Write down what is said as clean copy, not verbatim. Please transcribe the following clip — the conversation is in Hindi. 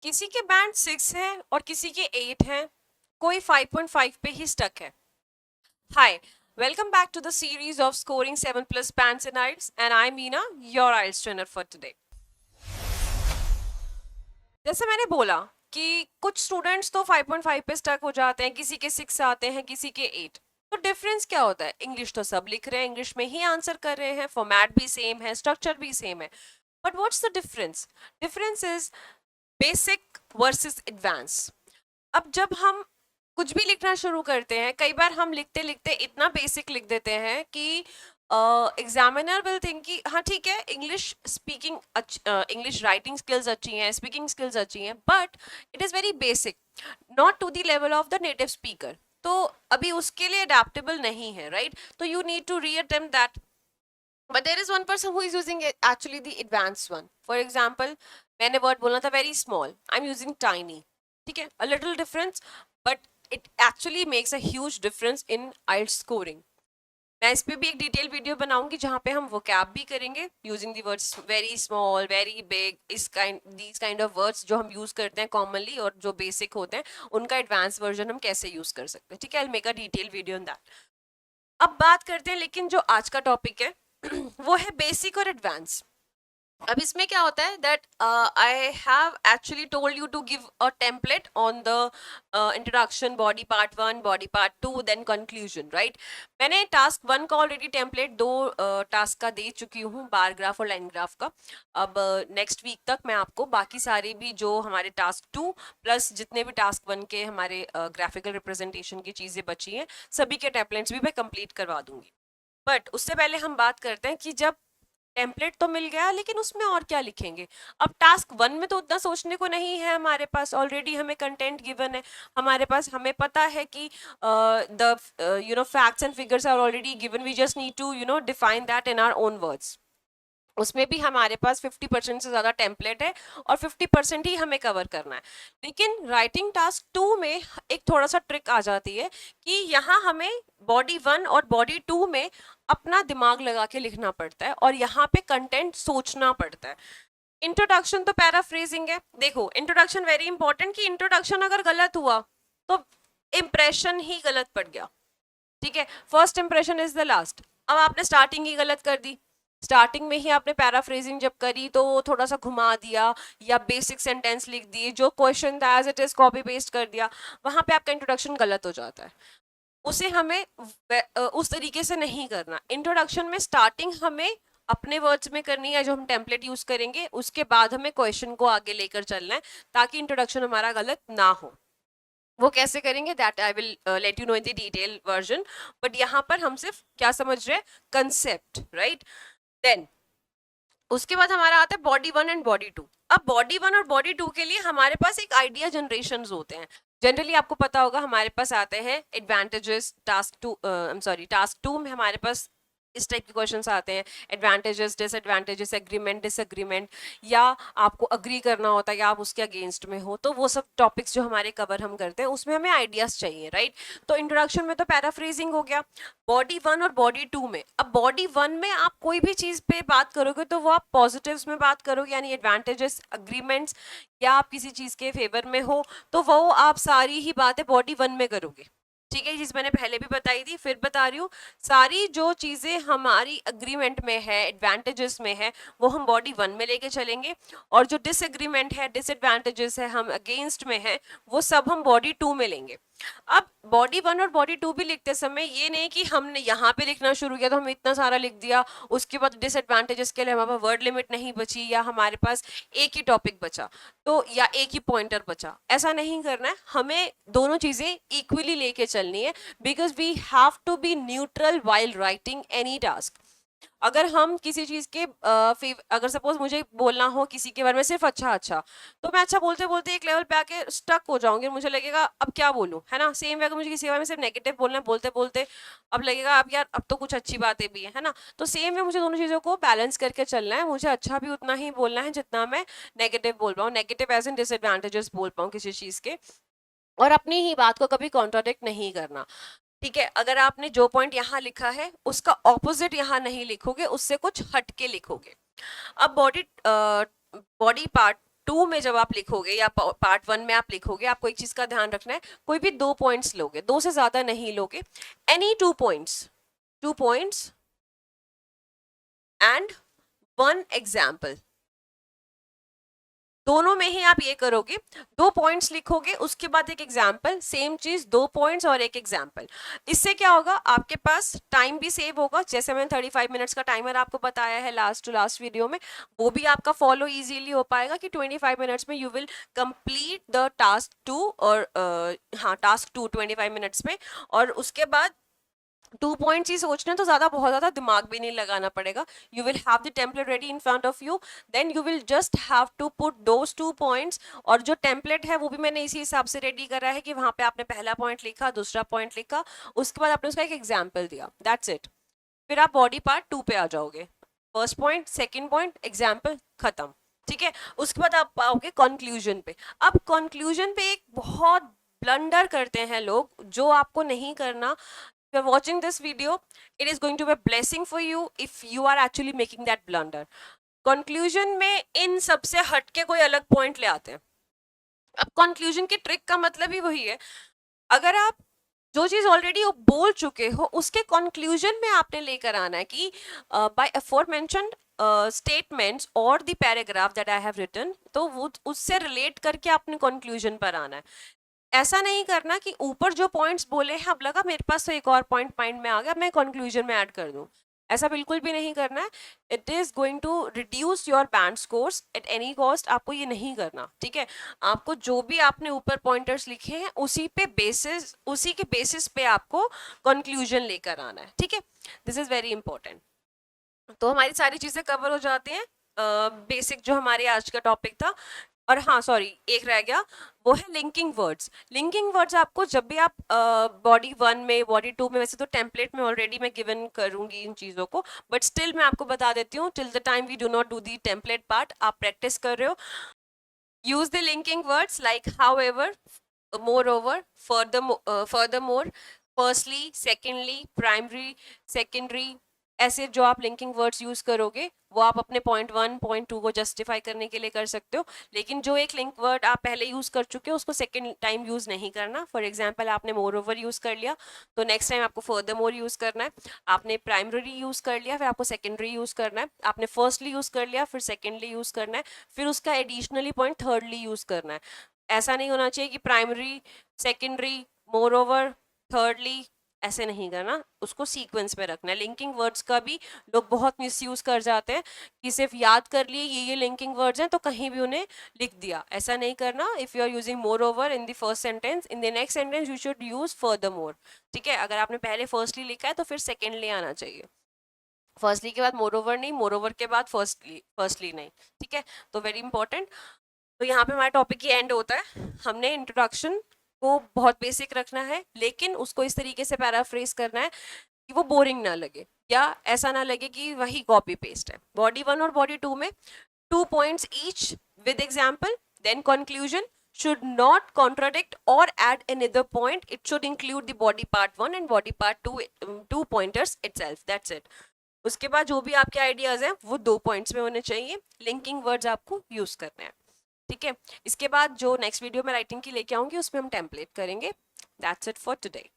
किसी के बैंड 6 है और किसी के 8 हैं, कोई 5.5 पे ही स्टक है। हाय, welcome back to the series of scoring 7 plus bands in IELTS and I'm Meena, your IELTS trainer for today. जैसे मैंने बोला कि कुछ स्टूडेंट्स तो 5.5 पे स्टक हो जाते हैं, किसी के 6 आते हैं, किसी के 8। तो डिफरेंस क्या होता है? इंग्लिश तो सब लिख रहे हैं, इंग्लिश में ही आंसर कर रहे हैं, फॉर्मेट भी सेम है, स्ट्रक्चर भी सेम है, but what's the difference? Difference is basic versus advance. अब जब हम कुछ भी लिखना शुरू करते हैं, कई बार हम लिखते लिखते इतना बेसिक लिख देते हैं कि एग्जामिनर विल थिंक कि हाँ ठीक है, English speaking English writing skills अच्छी हैं, स्पीकिंग स्किल्स अच्छी हैं, but it is very basic, not to the level of the native speaker. तो अभी उसके लिए अडेप्टेबल नहीं है, राइट? तो you need to reattempt that, but there is one person who is using actually the advanced one. For example, मैंने वर्ड बोलना था very small, I'm using tiny. ठीक है, a little difference, but it actually makes a huge difference in IELTS scoring. मैं इस पे भी एक डिटेल वीडियो बनाऊंगी जहाँ पे हम वोकैब भी करेंगे using the words very small, very big, these kind of words जो हम यूज करते हैं कॉमनली और जो बेसिक होते हैं, उनका एडवांस वर्जन हम कैसे यूज कर सकते हैं। ठीक है, I will make a detail video on that. अब बात करते हैं, लेकिन जो आज का टॉपिक है वो है बेसिक और एडवांस। अब इसमें क्या होता है that I have actually told you to give a template on the introduction, body part 1, body part 2, then conclusion, right? मैंने टास्क 1 का ऑलरेडी टेम्पलेट दो टास्क का दे चुकी हूँ, बार ग्राफ और लाइन ग्राफ का। अब नेक्स्ट वीक तक मैं आपको बाकी सारे भी जो हमारे टास्क 2 प्लस जितने भी टास्क 1 के हमारे ग्राफिकल रिप्रेजेंटेशन की चीज़ें बची हैं, सभी के टेम्पलेट्स भी मैं कंप्लीट करवा दूंगी। बट उससे पहले हम बात करते हैं कि जब टेम्पलेट तो मिल गया, लेकिन उसमें और क्या लिखेंगे? अब टास्क 1 में तो उतना सोचने को नहीं है, हमारे पास ऑलरेडी हमें कंटेंट गिवन है, हमारे पास हमें पता है कि the facts and figures are already given, we just need to define that in our own words. उसमें भी हमारे पास 50% से ज़्यादा टेम्पलेट है और 50% ही हमें कवर करना है। लेकिन राइटिंग टास्क 2 में एक थोड़ा सा ट्रिक आ जाती है कि यहाँ हमें बॉडी 1 और बॉडी 2 में अपना दिमाग लगा के लिखना पड़ता है और यहाँ पे कंटेंट सोचना पड़ता है। इंट्रोडक्शन तो पैराफ्रेजिंग है। देखो, इंट्रोडक्शन वेरी इंपॉर्टेंट, कि इंट्रोडक्शन अगर गलत हुआ तो इम्प्रेशन ही गलत पड़ गया। ठीक है, first impression is the last. अब आपने स्टार्टिंग ही गलत कर दी, स्टार्टिंग में ही आपने पैराफ्रेजिंग जब करी तो थोड़ा सा घुमा दिया या बेसिक सेंटेंस लिख दिए, जो क्वेश्चन था as it is copy paste कर दिया, वहां पे आपका इंट्रोडक्शन गलत हो जाता है। उसे हमें उस तरीके से नहीं करना। इंट्रोडक्शन में स्टार्टिंग हमें अपने वर्ड्स में करनी है जो हम टेम्पलेट यूज करेंगे, उसके बाद हमें क्वेश्चन को आगे लेकर चलना है ताकि इंट्रोडक्शन हमारा गलत ना हो। वो कैसे करेंगे that I will let you know in the detail version, but यहाँ पर हम सिर्फ क्या समझ रहे हैं, कंसेप्ट, राइट? देन उसके बाद हमारा आता है बॉडी 1 एंड बॉडी 2। अब बॉडी 1 और बॉडी 2 के लिए हमारे पास एक आइडिया जनरेशन होते हैं। जनरली आपको पता होगा हमारे पास आते हैं एडवांटेजेस। टास्क 2 में हमारे पास इस टाइप के क्वेश्चंस आते हैं, एडवांटेजेस, डिसएडवांटेजेस, एग्रीमेंट, डिसएग्रीमेंट, या आपको अग्री करना होता है या आप उसके अगेंस्ट में हो। तो वो सब टॉपिक्स जो हमारे कवर हम करते हैं उसमें हमें आइडियाज चाहिए, राइट? तो इंट्रोडक्शन में तो पैराफ्रेजिंग हो गया। बॉडी 1 और बॉडी 2 में, अब बॉडी 1 में आप कोई भी चीज़ पे बात करोगे तो वो आप पॉजिटिव्स में बात करोगे, यानी एडवांटेजेस, अग्रीमेंट्स, या आप किसी चीज़ के फेवर में हो तो वो आप सारी ही बातें बॉडी 1 में करोगे। ठीक है, चीज मैंने पहले भी बताई थी, फिर बता रही हूँ। सारी जो चीजें हमारी अग्रीमेंट में है, एडवांटेजेस में है, वो हम बॉडी 1 में लेके चलेंगे, और जो डिसएग्रीमेंट है, डिसएडवांटेजेस है, हम अगेंस्ट में है, वो सब हम बॉडी 2 में लेंगे। अब बॉडी 1 और बॉडी 2 भी लिखते समय ये नहीं कि हमने यहाँ पे लिखना शुरू किया तो हम इतना सारा लिख दिया, उसके बाद डिसएडवांटेजेस के लिए हमारे पास वर्ड लिमिट नहीं बची या हमारे पास एक ही टॉपिक बचा तो, या एक ही पॉइंटर बचा। ऐसा नहीं करना है, हमें दोनों चीजें इक्वली लेके चलनी है, because we have to be neutral while writing any task. अगर हम किसी चीज के अगर सपोज मुझे बोलना हो किसी के बारे में सिर्फ अच्छा अच्छा, तो मैं अच्छा बोलते बोलते एक लेवल पे आके स्टक हो जाऊंगी, मुझे लगेगा अब क्या बोलूं, है ना? सेम वे अगर मुझे किसी के बारे में सिर्फ नेगेटिव बोलना है बोलते बोलते, अब लगेगा अब यार अब तो कुछ अच्छी बातें भी है ना? तो सेम वे मुझे दोनों चीजों को बैलेंस करके चलना है, मुझे अच्छा भी उतना ही बोलना है जितना मैं नेगेटिव बोल पाऊँ, नेगेटिव एज इन डिसएडवांटेजेस बोल पाऊँ किसी चीज के, और अपनी ही बात को कभी कॉन्ट्राडिक्ट नहीं करना। ठीक है, अगर आपने जो पॉइंट यहाँ लिखा है उसका ऑपोजिट यहाँ नहीं लिखोगे, उससे कुछ हट के लिखोगे। अब बॉडी पार्ट 2 में जब आप लिखोगे या पार्ट 1 में आप लिखोगे, आपको एक चीज का ध्यान रखना है, कोई भी 2 पॉइंट्स लोगे, 2 से ज्यादा नहीं लोगे, एनी 2 पॉइंट्स एंड 1 एग्जाम्पल, दोनों में ही आप ये करोगे, 2 पॉइंट्स लिखोगे, उसके बाद एक एग्जाम्पल, सेम चीज 2 पॉइंट्स और एक एग्जाम्पल। इससे क्या होगा, आपके पास टाइम भी सेव होगा, जैसे मैंने 35 मिनट्स का टाइमर आपको बताया है लास्ट टू लास्ट वीडियो में, वो भी आपका फॉलो इजीली हो पाएगा कि 25 मिनट्स में you will complete the task 2, और हाँ टास्क 2 25 मिनट्स में। और उसके बाद 2 पॉइंट्स ही सोचने, तो बहुत ज्यादा दिमाग भी नहीं लगाना पड़ेगा। You will have the template ready in front of you, then you will just have to put those 2 points. और जो टेम्पलेट है वो भी मैंने इसी हिसाब से रेडी करा है कि वहां पे आपने पहला पॉइंट लिखा, दूसरा पॉइंट लिखा, उसके बाद आपने उसका एक एग्जाम्पल दिया, दैट्स इट। फिर आप बॉडी पार्ट 2 पे आ जाओगे, first point, second point, example, खत्म। ठीक है, उसके बाद आप आओगे कंक्लूजन पे। अब कंक्लूजन पे एक बहुत ब्लंडर करते हैं लोग, जो आपको नहीं करना। If you're watching this video, it is going to be a blessing for you if you are actually making that blunder. Conclusion में इन सबसे हटके कोई अलग पॉइंट ले आते हैं। अब कंक्लूजन की ट्रिक का मतलब ही वही है, अगर आप जो चीज ऑलरेडी बोल चुके हो उसके कंक्लूजन में आपने लेकर आना है कि बाय अफोरमेंशन्ड स्टेटमेंट्स और the paragraph that I have written, तो वो उससे रिलेट करके आपने कंक्लूजन पर आना है। ऐसा नहीं करना कि ऊपर जो पॉइंट्स बोले हैं, अब लगा मेरे पास तो एक और पॉइंट माइंड में आ गया, मैं कंक्लूजन में ऐड कर दूं, ऐसा बिल्कुल भी नहीं करना है। It is going to reduce your band scores at any cost, आपको ये नहीं करना। ठीक है, आपको जो भी आपने ऊपर पॉइंटर्स लिखे हैं उसी के बेसिस पे आपको कंक्लूजन लेकर आना है। ठीक है, दिस इज वेरी इंपॉर्टेंट। तो हमारी सारी चीजें कवर हो जाती हैं, बेसिक जो हमारे आज का टॉपिक था। और हाँ सॉरी, एक रह गया, वो है लिंकिंग वर्ड्स। लिंकिंग वर्ड्स आपको जब भी आप बॉडी 1 में, बॉडी 2 में, वैसे तो टेम्पलेट में ऑलरेडी मैं गिवन करूंगी इन चीज़ों को, बट स्टिल मैं आपको बता देती हूँ, till the time we do not do the template part, आप प्रैक्टिस कर रहे हो, use the linking words like however, moreover, furthermore, firstly, secondly, primary, secondary, ऐसे जो आप लिंकिंग वर्ड्स यूज करोगे वो आप अपने पॉइंट 1, पॉइंट 2 को जस्टिफाई करने के लिए कर सकते हो। लेकिन जो एक लिंक वर्ड आप पहले यूज कर चुके हो उसको सेकंड टाइम यूज नहीं करना। फॉर एग्जांपल, आपने मोर ओवर यूज कर लिया तो नेक्स्ट टाइम आपको फर्दर मोर यूज करना है। आपने प्राइमरी यूज कर लिया, फिर आपको सेकेंडरी यूज करना है। आपने फर्स्टली यूज कर लिया, फिर सेकेंडली यूज करना है, फिर उसका एडिशनली पॉइंट थर्डली यूज करना है। ऐसा नहीं होना चाहिए कि primary, secondary, more over, thirdly, ऐसे नहीं करना, उसको सीक्वेंस में रखना है। लिंकिंग वर्ड्स का भी लोग बहुत मिसयूज कर जाते हैं कि सिर्फ याद कर लिए ये लिंकिंग वर्ड्स हैं तो कहीं भी उन्हें लिख दिया, ऐसा नहीं करना। If you are using moreover in the first sentence, in the next sentence you should use furthermore. ठीक है, अगर आपने पहले फर्स्टली लिखा है तो फिर सेकेंडली आना चाहिए, फर्स्टली के बाद मोर ओवर नहीं, मोर ओवर के बाद फर्स्टली नहीं। ठीक है, तो वेरी इंपॉर्टेंट। तो यहाँ पे हमारा टॉपिक ही एंड होता है। हमने इंट्रोडक्शन को बहुत बेसिक रखना है, लेकिन उसको इस तरीके से पैराफ्रेज करना है कि वो बोरिंग ना लगे, या ऐसा ना लगे कि वही कॉपी पेस्ट है। बॉडी 1 और बॉडी 2 में 2 points each with example, then conclusion should not contradict or add another point. It should include the body part 1 and body part 2, 2 pointers itself. That's it. उसके बाद जो भी आपके आइडियाज हैं वो 2 पॉइंट्स में होने चाहिए। लिंकिंग वर्ड्स आपको यूज करने हैं। ठीक है, इसके बाद जो नेक्स्ट वीडियो में राइटिंग की लेके आऊंगी उसमें हम टेम्पलेट करेंगे। That's it for today.